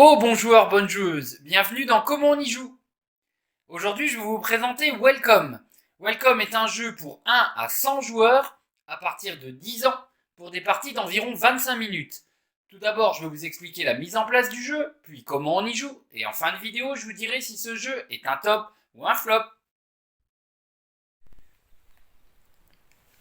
Oh bon joueur, bonne joueuse, bienvenue dans Comment on y joue. Aujourd'hui je vais vous présenter Welcome. Welcome est un jeu pour 1 à 100 joueurs à partir de 10 ans pour des parties d'environ 25 minutes. Tout d'abord je vais vous expliquer la mise en place du jeu, puis comment on y joue, et en fin de vidéo je vous dirai si ce jeu est un top ou un flop.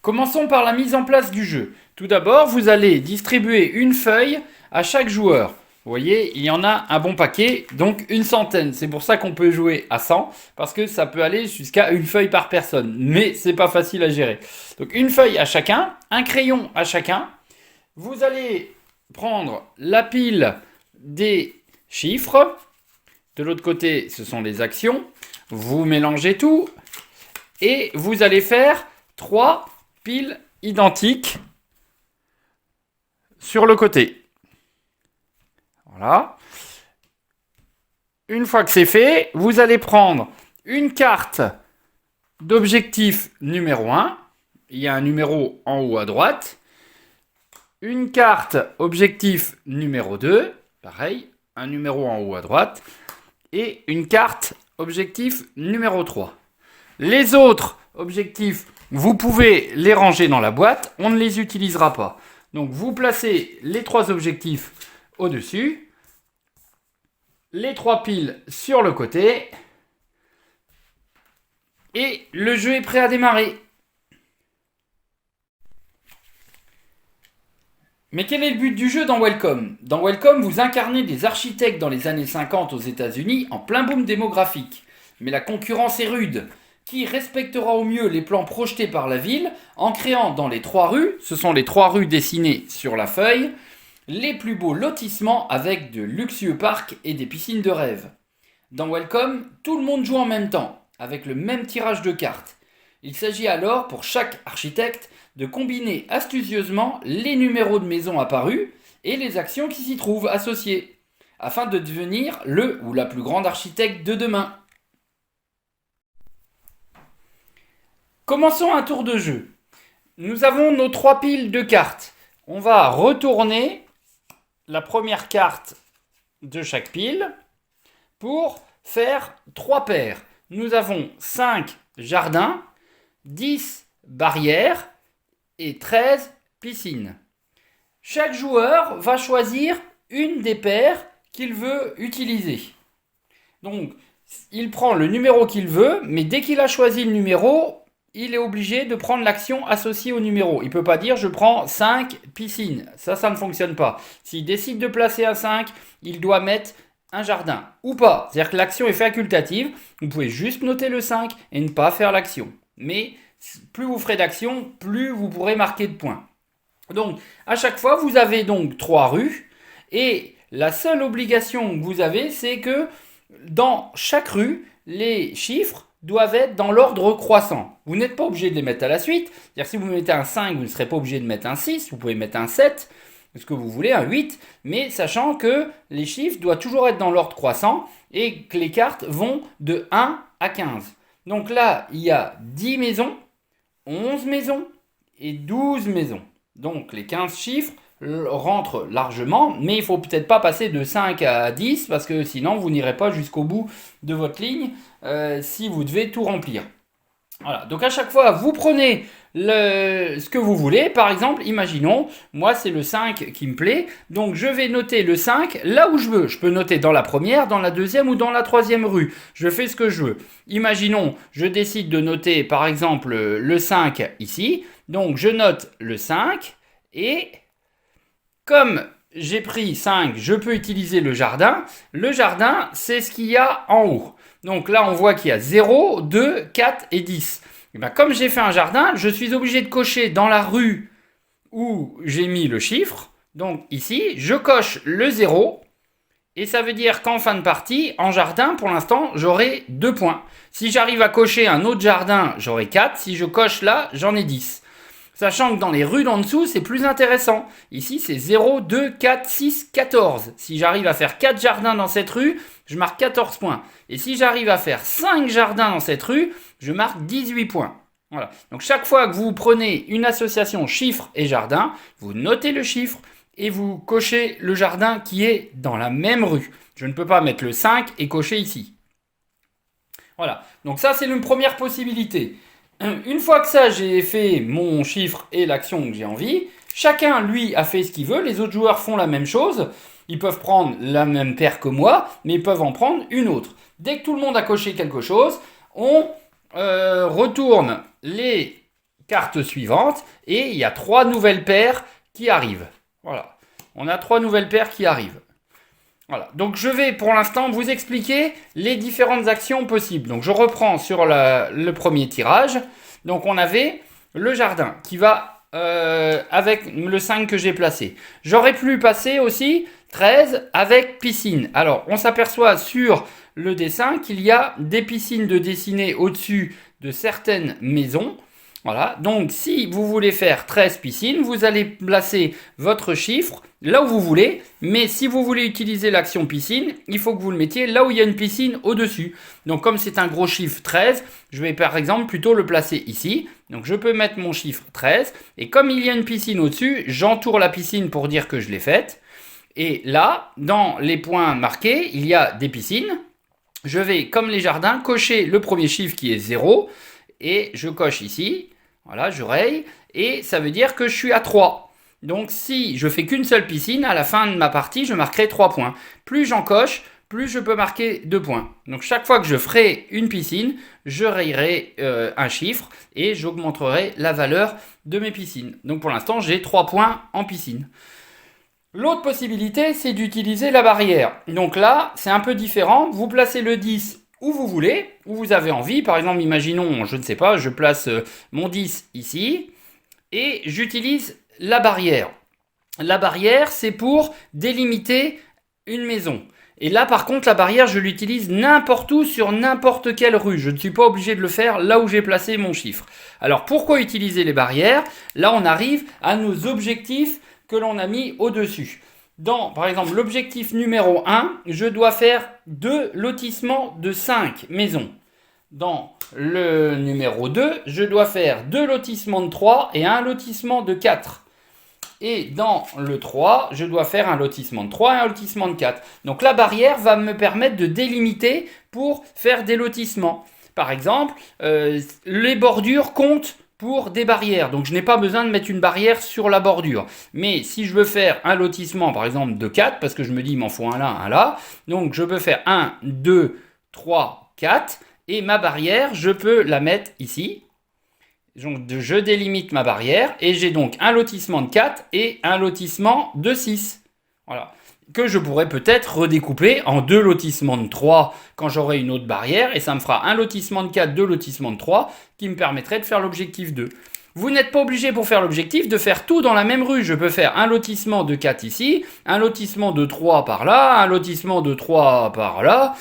Commençons par la mise en place du jeu. Tout d'abord vous allez distribuer une feuille à chaque joueur. Vous voyez, il y en a un bon paquet, donc une centaine. C'est pour ça qu'on peut jouer à 100, parce que ça peut aller jusqu'à une feuille par personne. Mais c'est pas facile à gérer. Donc une feuille à chacun, un crayon à chacun. Vous allez prendre la pile des chiffres. De l'autre côté, ce sont les actions. Vous mélangez tout. Et vous allez faire 3 piles identiques sur le côté. Voilà. Une fois que c'est fait, vous allez prendre une carte d'objectif numéro 1. Il y a un numéro en haut à droite. Une carte objectif numéro 2. Pareil, un numéro en haut à droite. Et une carte objectif numéro 3. Les autres objectifs, vous pouvez les ranger dans la boîte. On ne les utilisera pas. Donc vous placez les 3 objectifs au-dessus. Les 3 piles sur le côté. Et le jeu est prêt à démarrer. Mais quel est le but du jeu dans Welcome ? Dans Welcome, vous incarnez des architectes dans les années 50 aux États-Unis en plein boom démographique. Mais la concurrence est rude. Qui respectera au mieux les plans projetés par la ville en créant dans les 3 rues, ce sont les 3 rues dessinées sur la feuille, les plus beaux lotissements avec de luxueux parcs et des piscines de rêve. Dans Welcome, tout le monde joue en même temps, avec le même tirage de cartes. Il s'agit alors pour chaque architecte de combiner astucieusement les numéros de maison apparus et les actions qui s'y trouvent associées, afin de devenir le ou la plus grande architecte de demain. Commençons un tour de jeu. Nous avons nos 3 piles de cartes. On va retourner la première carte de chaque pile pour faire 3 paires. Nous avons 5 jardins, 10 barrières et 13 piscines. Chaque joueur va choisir une des paires qu'il veut utiliser. Donc, il prend le numéro qu'il veut, mais dès qu'il a choisi le numéro, il est obligé de prendre l'action associée au numéro. Il ne peut pas dire je prends 5 piscines. Ça ne fonctionne pas. S'il décide de placer un 5, il doit mettre un jardin. Ou pas. C'est-à-dire que l'action est facultative. Vous pouvez juste noter le 5 et ne pas faire l'action. Mais plus vous ferez d'action, plus vous pourrez marquer de points. Donc, à chaque fois, vous avez donc 3 rues. Et la seule obligation que vous avez, c'est que dans chaque rue, les chiffres doivent être dans l'ordre croissant. Vous n'êtes pas obligé de les mettre à la suite. C'est-à-dire si vous mettez un 5, vous ne serez pas obligé de mettre un 6. Vous pouvez mettre un 7, ce que vous voulez, un 8. Mais sachant que les chiffres doivent toujours être dans l'ordre croissant et que les cartes vont de 1 à 15. Donc là, il y a 10 maisons, 11 maisons et 12 maisons. Donc les 15 chiffres rentrent largement, mais il ne faut peut-être pas passer de 5 à 10 parce que sinon vous n'irez pas jusqu'au bout de votre ligne si vous devez tout remplir. Voilà, donc à chaque fois vous prenez ce que vous voulez. Par exemple, imaginons, moi c'est le 5 qui me plaît, donc je vais noter le 5 là où je veux. Je peux noter dans la première, dans la deuxième ou dans la troisième rue. Je fais ce que je veux. Imaginons, je décide de noter par exemple le 5 ici, donc je note le 5 et comme j'ai pris 5, je peux utiliser le jardin. Le jardin, c'est ce qu'il y a en haut. Donc là, on voit qu'il y a 0, 2, 4 et 10. Et bien, comme j'ai fait un jardin, je suis obligé de cocher dans la rue où j'ai mis le chiffre. Donc ici, je coche le 0. Et ça veut dire qu'en fin de partie, en jardin, pour l'instant, j'aurai 2 points. Si j'arrive à cocher un autre jardin, j'aurai 4. Si je coche là, j'en ai 10. Sachant que dans les rues d'en dessous, c'est plus intéressant. Ici, c'est 0, 2, 4, 6, 14. Si j'arrive à faire 4 jardins dans cette rue, je marque 14 points. Et si j'arrive à faire 5 jardins dans cette rue, je marque 18 points. Voilà. Donc chaque fois que vous prenez une association chiffre et jardin, vous notez le chiffre et vous cochez le jardin qui est dans la même rue. Je ne peux pas mettre le 5 et cocher ici. Voilà, donc ça c'est une première possibilité. Une fois que ça j'ai fait mon chiffre et l'action que j'ai envie, chacun lui a fait ce qu'il veut, les autres joueurs font la même chose, ils peuvent prendre la même paire que moi, mais ils peuvent en prendre une autre. Dès que tout le monde a coché quelque chose, on retourne les cartes suivantes et il y a 3 nouvelles paires qui arrivent. Voilà, on a 3 nouvelles paires qui arrivent. Voilà, donc je vais pour l'instant vous expliquer les différentes actions possibles. Donc je reprends sur le premier tirage. Donc on avait le jardin qui va avec le 5 que j'ai placé. J'aurais pu passer aussi 13 avec piscine. Alors on s'aperçoit sur le dessin qu'il y a des piscines de dessiner au-dessus de certaines maisons. Voilà, donc si vous voulez faire 13 piscines, vous allez placer votre chiffre là où vous voulez, mais si vous voulez utiliser l'action piscine, il faut que vous le mettiez là où il y a une piscine au-dessus. Donc comme c'est un gros chiffre 13, je vais par exemple plutôt le placer ici. Donc je peux mettre mon chiffre 13, et comme il y a une piscine au-dessus, j'entoure la piscine pour dire que je l'ai faite. Et là, dans les points marqués, il y a des piscines. Je vais, comme les jardins, cocher le premier chiffre qui est 0, et je coche ici. Voilà, je raye, et ça veut dire que je suis à 3. Donc si je fais qu'une seule piscine, à la fin de ma partie, je marquerai 3 points. Plus j'en coche, plus je peux marquer 2 points. Donc chaque fois que je ferai une piscine, je rayerai un chiffre et j'augmenterai la valeur de mes piscines. Donc pour l'instant, j'ai 3 points en piscine. L'autre possibilité, c'est d'utiliser la barrière. Donc là, c'est un peu différent. Vous placez le 10 où vous voulez, où vous avez envie. Par exemple, imaginons, je ne sais pas, je place mon 10 ici et j'utilise la barrière. La barrière, c'est pour délimiter une maison. Et là, par contre, la barrière, je l'utilise n'importe où, sur n'importe quelle rue. Je ne suis pas obligé de le faire là où j'ai placé mon chiffre. Alors, pourquoi utiliser les barrières? Là, on arrive à nos objectifs que l'on a mis au-dessus. Dans, par exemple, l'objectif numéro 1, je dois faire 2 lotissements de 5 maisons. Dans le numéro 2, je dois faire 2 lotissements de 3 et un lotissement de 4. Et dans le 3, je dois faire un lotissement de 3 et un lotissement de 4. Donc la barrière va me permettre de délimiter pour faire des lotissements. Par exemple, les bordures comptent pour des barrières. Donc je n'ai pas besoin de mettre une barrière sur la bordure. Mais si je veux faire un lotissement, par exemple, de 4, parce que je me dis il m'en faut un là, donc je peux faire 1, 2, 3, 4. Et ma barrière, je peux la mettre ici. Donc je délimite ma barrière et j'ai donc un lotissement de 4 et un lotissement de 6. Voilà. Que je pourrais peut-être redécouper en 2 lotissements de 3 quand j'aurai une autre barrière, et ça me fera un lotissement de 4, 2 lotissements de 3 qui me permettrait de faire l'objectif 2. Vous n'êtes pas obligé pour faire l'objectif de faire tout dans la même rue. Je peux faire un lotissement de 4 ici, un lotissement de 3 par là, un lotissement de 3 par là,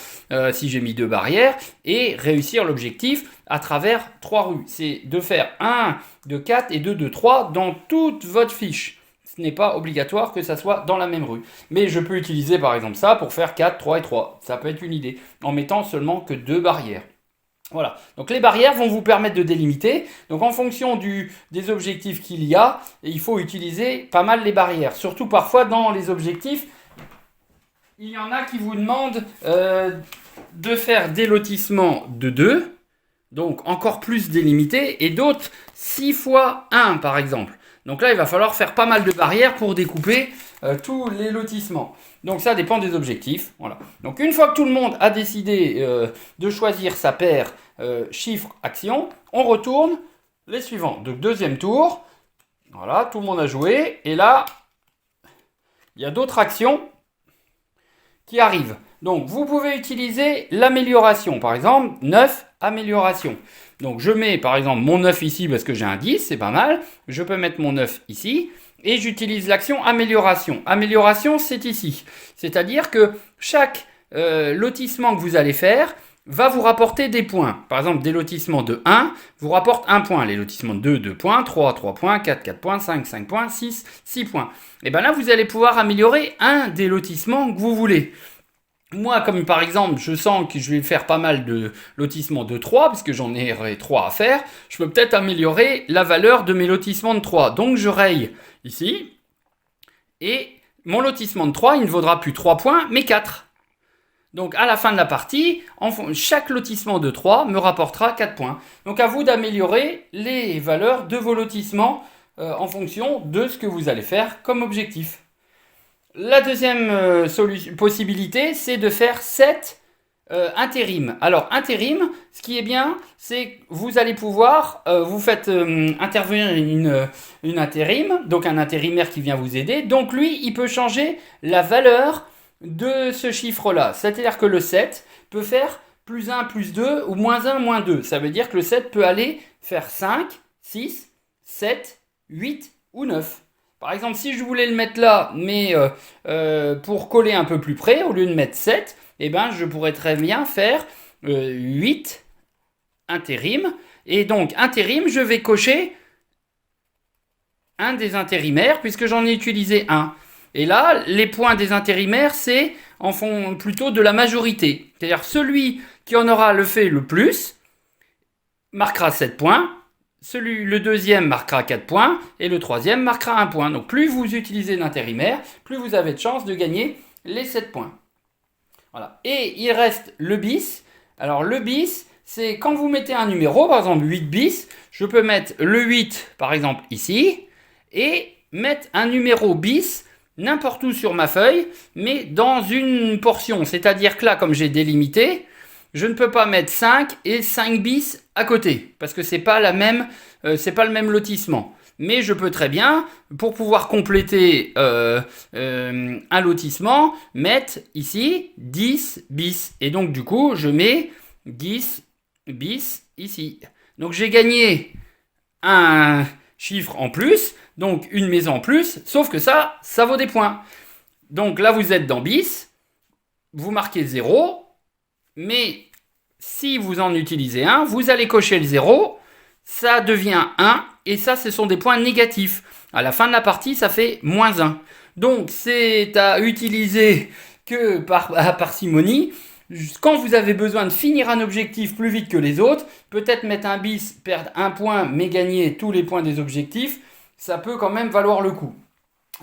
si j'ai mis 2 barrières, et réussir l'objectif à travers 3 rues. C'est de faire 1 de 4 et 2 de 3 dans toute votre fiche. Ce n'est pas obligatoire que ça soit dans la même rue. Mais je peux utiliser par exemple ça pour faire 4, 3 et 3. Ça peut être une idée, en mettant seulement que 2 barrières. Voilà, donc les barrières vont vous permettre de délimiter. Donc en fonction des objectifs qu'il y a, il faut utiliser pas mal les barrières. Surtout parfois dans les objectifs, il y en a qui vous demandent de faire des lotissements de 2, donc encore plus délimités, et d'autres 6 fois 1 par exemple. Donc là, il va falloir faire pas mal de barrières pour découper tous les lotissements. Donc ça dépend des objectifs. Voilà. Donc une fois que tout le monde a décidé de choisir sa paire chiffre action, on retourne les suivants. Donc deuxième tour. Voilà, tout le monde a joué. Et là, il y a d'autres actions qui arrivent. Donc vous pouvez utiliser l'amélioration. Par exemple, 9, amélioration. Donc je mets par exemple mon 9 ici parce que j'ai un 10, c'est pas mal. Je peux mettre mon 9 ici. Et j'utilise l'action amélioration. Amélioration, c'est ici. C'est-à-dire que chaque lotissement que vous allez faire va vous rapporter des points. Par exemple, des lotissements de 1 vous rapportent 1 point. Les lotissements de 2, 2 points. 3, 3 points. 4, 4 points. 5, 5 points. 6, 6 points. Et bien là, vous allez pouvoir améliorer un des lotissements que vous voulez. Moi, comme par exemple, je sens que je vais faire pas mal de lotissements de 3, parce que j'en ai 3 à faire, je peux peut-être améliorer la valeur de mes lotissements de 3. Donc je raye ici, et mon lotissement de 3, il ne vaudra plus 3 points, mais 4. Donc à la fin de la partie, chaque lotissement de 3 me rapportera 4 points. Donc à vous d'améliorer les valeurs de vos lotissements en fonction de ce que vous allez faire comme objectif. La deuxième possibilité, c'est de faire 7 intérim. Alors intérim, ce qui est bien, c'est que vous allez pouvoir, vous faites intervenir une intérim, donc un intérimaire qui vient vous aider. Donc lui, il peut changer la valeur de ce chiffre-là. C'est-à-dire que le 7 peut faire plus 1, plus 2 ou moins 1, moins 2. Ça veut dire que le 7 peut aller faire 5, 6, 7, 8 ou 9. Par exemple, si je voulais le mettre là, mais pour coller un peu plus près, au lieu de mettre 7, eh ben, je pourrais très bien faire 8 intérim. Et donc, intérim, je vais cocher un des intérimaires, puisque j'en ai utilisé un. Et là, les points des intérimaires, c'est en font plutôt de la majorité. C'est-à-dire, celui qui en aura le fait le plus marquera 7 points. Le deuxième marquera 4 points et le troisième marquera 1 point. Donc plus vous utilisez d'intérimaire, plus vous avez de chances de gagner les 7 points. Voilà. Et il reste le bis. Alors le bis, c'est quand vous mettez un numéro, par exemple 8 bis, je peux mettre le 8 par exemple ici et mettre un numéro bis n'importe où sur ma feuille, mais dans une portion. C'est-à-dire que là, comme j'ai délimité, je ne peux pas mettre 5 et 5 bis à côté, parce que c'est pas le même lotissement. Mais je peux très bien, pour pouvoir compléter un lotissement, mettre ici 10 bis. Et donc du coup, je mets 10 bis ici. Donc j'ai gagné un chiffre en plus, donc une maison en plus, sauf que ça vaut des points. Donc là, vous êtes dans bis, vous marquez 0, mais si vous en utilisez un, vous allez cocher le 0, ça devient 1, et ça, ce sont des points négatifs. À la fin de la partie, ça fait moins 1. Donc, c'est à utiliser que à parcimonie. Quand vous avez besoin de finir un objectif plus vite que les autres, peut-être mettre un bis, perdre 1 point, mais gagner tous les points des objectifs, ça peut quand même valoir le coup.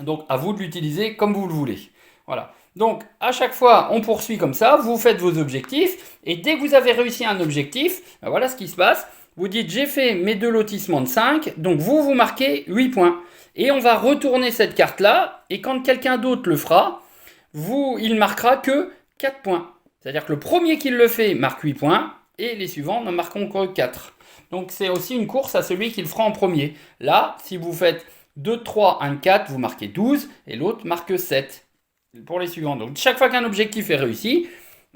Donc, à vous de l'utiliser comme vous le voulez. Voilà. Donc, à chaque fois, on poursuit comme ça, vous faites vos objectifs, et dès que vous avez réussi un objectif, ben voilà ce qui se passe. Vous dites, j'ai fait mes 2 lotissements de 5, donc vous marquez 8 points. Et on va retourner cette carte-là, et quand quelqu'un d'autre le fera, il marquera que 4 points. C'est-à-dire que le premier qui le fait marque 8 points, et les suivants n'en marqueront que 4. Donc, c'est aussi une course à celui qui le fera en premier. Là, si vous faites 2 de 3, 1 de 4, vous marquez 12, et l'autre marque 7. Pour les suivants. Donc chaque fois qu'un objectif est réussi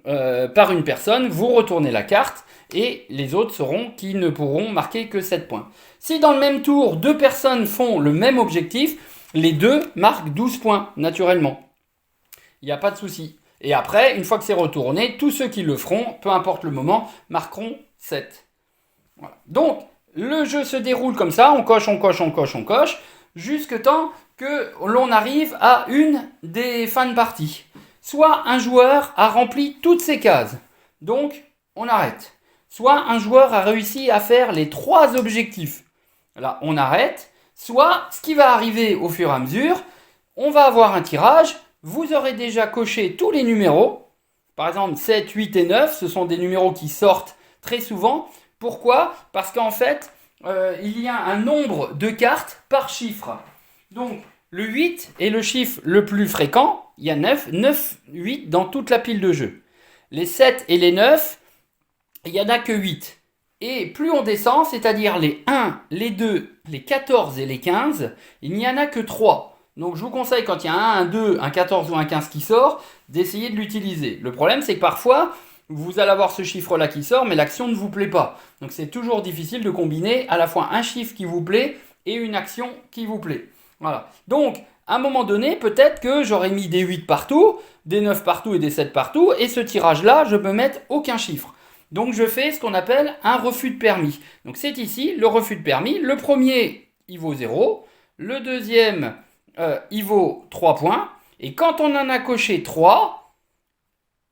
par une personne, vous retournez la carte et les autres seront qui ne pourront marquer que 7 points. Si dans le même tour, 2 personnes font le même objectif, les deux marquent 12 points naturellement. Il n'y a pas de souci. Et après, une fois que c'est retourné, tous ceux qui le feront, peu importe le moment, marqueront 7. Voilà. Donc le jeu se déroule comme ça, on coche, jusque temps que l'on arrive à une des fins de partie. Soit un joueur a rempli toutes ses cases, donc on arrête. Soit un joueur a réussi à faire les 3 objectifs, là on arrête. Soit ce qui va arriver au fur et à mesure, on va avoir un tirage, vous aurez déjà coché tous les numéros. Par exemple 7, 8 et 9, ce sont des numéros qui sortent très souvent. Pourquoi ? Parce qu'en fait, il y a un nombre de cartes par chiffre. Donc, le 8 est le chiffre le plus fréquent. Il y a 9, 8 dans toute la pile de jeu. Les 7 et les 9, il n'y en a que 8. Et plus on descend, c'est-à-dire les 1, les 2, les 14 et les 15, il n'y en a que 3. Donc, je vous conseille, quand il y a un 2, un 14 ou un 15 qui sort, d'essayer de l'utiliser. Le problème, c'est que parfois, vous allez avoir ce chiffre-là qui sort, mais l'action ne vous plaît pas. Donc, c'est toujours difficile de combiner à la fois un chiffre qui vous plaît et une action qui vous plaît. Voilà. Donc, à un moment donné, peut-être que j'aurais mis des 8 partout, des 9 partout et des 7 partout, et ce tirage-là, je peux mettre aucun chiffre. Donc, je fais ce qu'on appelle un refus de permis. Donc, c'est ici le refus de permis. Le premier, il vaut 0. Le deuxième, il vaut 3 points. Et quand on en a coché 3,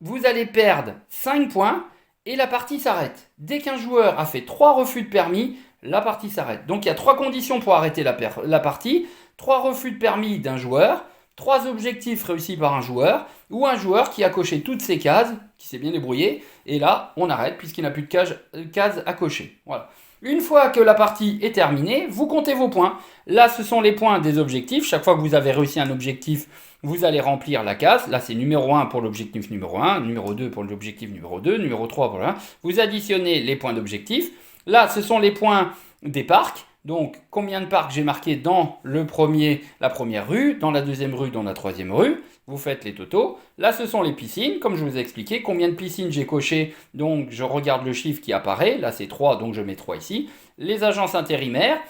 vous allez perdre 5 points et la partie s'arrête. Dès qu'un joueur a fait 3 refus de permis, la partie s'arrête. Donc il y a 3 conditions pour arrêter la partie. 3 refus de permis d'un joueur, 3 objectifs réussis par un joueur, ou un joueur qui a coché toutes ses cases, qui s'est bien débrouillé, et là, on arrête puisqu'il n'a plus de cases à cocher. Voilà. Une fois que la partie est terminée, vous comptez vos points. Là, ce sont les points des objectifs. Chaque fois que vous avez réussi un objectif, vous allez remplir la case. Là, c'est numéro 1 pour l'objectif numéro 1, numéro 2 pour l'objectif numéro 2, numéro 3 pour le 1. Vous additionnez les points d'objectif. Là, ce sont les points des parcs. Donc, combien de parcs j'ai marqué dans la première rue, dans la deuxième rue, dans la troisième rue. Vous faites les totaux. Là, ce sont les piscines, comme je vous ai expliqué. Combien de piscines j'ai coché, donc je regarde le chiffre qui apparaît. Là, c'est 3, donc je mets 3 ici. Les agences intérimaires,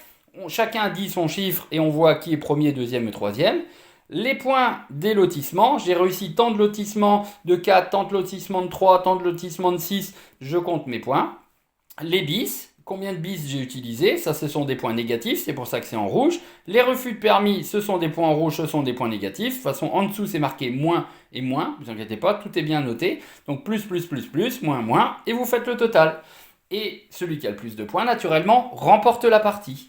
chacun dit son chiffre et on voit qui est premier, deuxième et troisième. Les points des lotissements, j'ai réussi tant de lotissements de 4, tant de lotissements de 3, tant de lotissements de 6, je compte mes points. Les bis, combien de bis j'ai utilisé, ça ce sont des points négatifs, c'est pour ça que c'est en rouge. Les refus de permis, ce sont des points rouges, ce sont des points négatifs. De toute façon, en dessous, c'est marqué moins et moins, ne vous inquiétez pas, tout est bien noté. Donc plus, moins, moins, et vous faites le total. Et celui qui a le plus de points, naturellement, remporte la partie.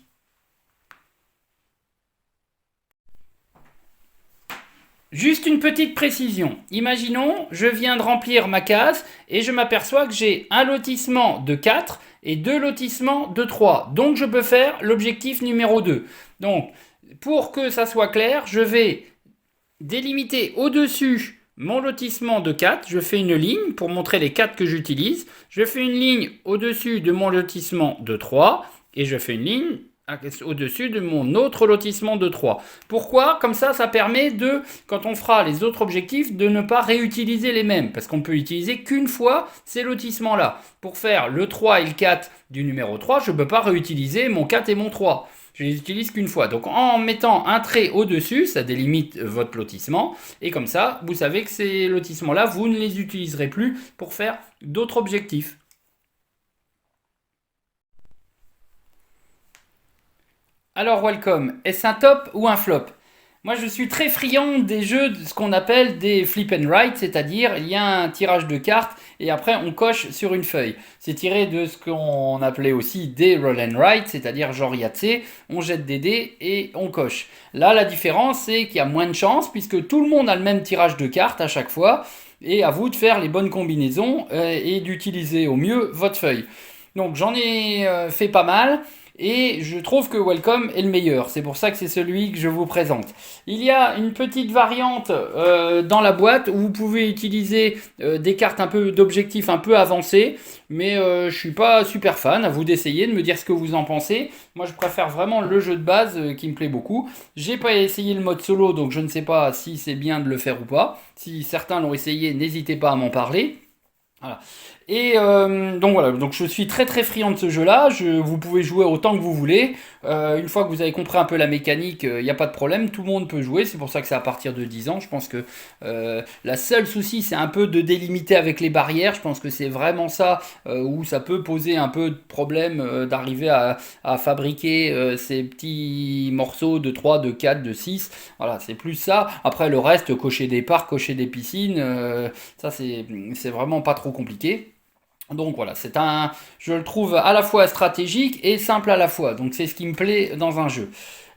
Juste une petite précision. Imaginons, je viens de remplir ma case et je m'aperçois que j'ai un lotissement de 4 et 2 lotissements de 3. Donc je peux faire l'objectif numéro 2. Donc pour que ça soit clair, je vais délimiter au-dessus mon lotissement de 4. Je fais une ligne pour montrer les 4 que j'utilise. Je fais une ligne au-dessus de mon lotissement de 3 et je fais une ligne au-dessus de mon autre lotissement de 3. Pourquoi? Comme ça permet de, quand on fera les autres objectifs, de ne pas réutiliser les mêmes. Parce qu'on peut utiliser qu'une fois ces lotissements-là. Pour faire le 3 et le 4 du numéro 3, je ne peux pas réutiliser mon 4 et mon 3. Je les utilise qu'une fois. Donc en mettant un trait au-dessus, ça délimite votre lotissement. Et comme ça, vous savez que ces lotissements-là, vous ne les utiliserez plus pour faire d'autres objectifs. Alors, Welcome, est-ce un top ou un flop? Moi, je suis très friand des jeux de ce qu'on appelle des flip and write, c'est-à-dire il y a un tirage de cartes et après on coche sur une feuille. C'est tiré de ce qu'on appelait aussi des roll and write, c'est-à-dire genre Yahtzee, on jette des dés et on coche. Là, la différence, c'est qu'il y a moins de chances puisque tout le monde a le même tirage de cartes à chaque fois et à vous de faire les bonnes combinaisons et d'utiliser au mieux votre feuille. Donc, j'en ai fait pas mal. Et je trouve que Welcome est le meilleur. C'est pour ça que c'est celui que je vous présente. Il y a une petite variante dans la boîte où vous pouvez utiliser des cartes un peu d'objectifs un peu avancés. Mais je suis pas super fan. À vous d'essayer, de me dire ce que vous en pensez. Moi, je préfère vraiment le jeu de base qui me plaît beaucoup. J'ai pas essayé le mode solo, donc je ne sais pas si c'est bien de le faire ou pas. Si certains l'ont essayé, n'hésitez pas à m'en parler. Voilà. Et donc voilà, donc je suis très très friand de ce jeu-là. Vous pouvez jouer autant que vous voulez. Une fois que vous avez compris un peu la mécanique, il n'y a pas de problème, tout le monde peut jouer. C'est pour ça que c'est à partir de 10 ans. Je pense que la seule souci, c'est un peu de délimiter avec les barrières. Je pense que c'est vraiment ça où ça peut poser un peu de problème d'arriver à fabriquer ces petits morceaux de 3, de 4, de 6. Voilà, c'est plus ça. Après le reste, cocher des parcs, cocher des piscines, ça c'est vraiment pas trop compliqué. Donc voilà, je le trouve à la fois stratégique et simple à la fois. Donc c'est ce qui me plaît dans un jeu.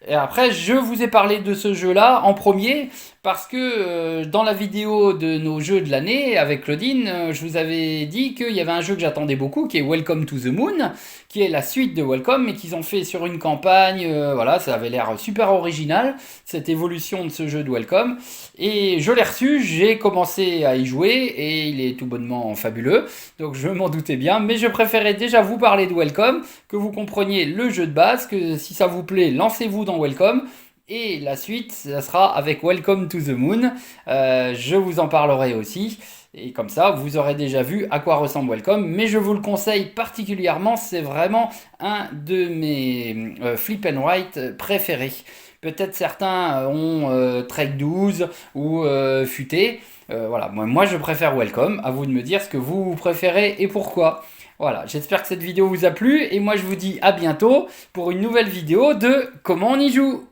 Et après, je vous ai parlé de ce jeu-là en premier parce que dans la vidéo de nos jeux de l'année avec Claudine, je vous avais dit qu'il y avait un jeu que j'attendais beaucoup qui est Welcome to the Moon, qui est la suite de Welcome et qu'ils ont fait sur une campagne. Voilà, ça avait l'air super original, cette évolution de ce jeu de Welcome. Et je l'ai reçu, j'ai commencé à y jouer et il est tout bonnement fabuleux. Donc je m'en doutais bien, mais je préférais déjà vous parler de Welcome, que vous compreniez le jeu de base, que si ça vous plaît, lancez-vous dans Welcome. Et la suite, ça sera avec Welcome to the Moon. Je vous en parlerai aussi. Et comme ça, vous aurez déjà vu à quoi ressemble Welcome. Mais je vous le conseille particulièrement. C'est vraiment un de mes flip and write préférés. Peut-être certains ont Trek 12 ou Futé. Voilà, moi je préfère Welcome. À vous de me dire ce que vous préférez et pourquoi. Voilà, j'espère que cette vidéo vous a plu. Et moi je vous dis à bientôt pour une nouvelle vidéo de Comment on y joue.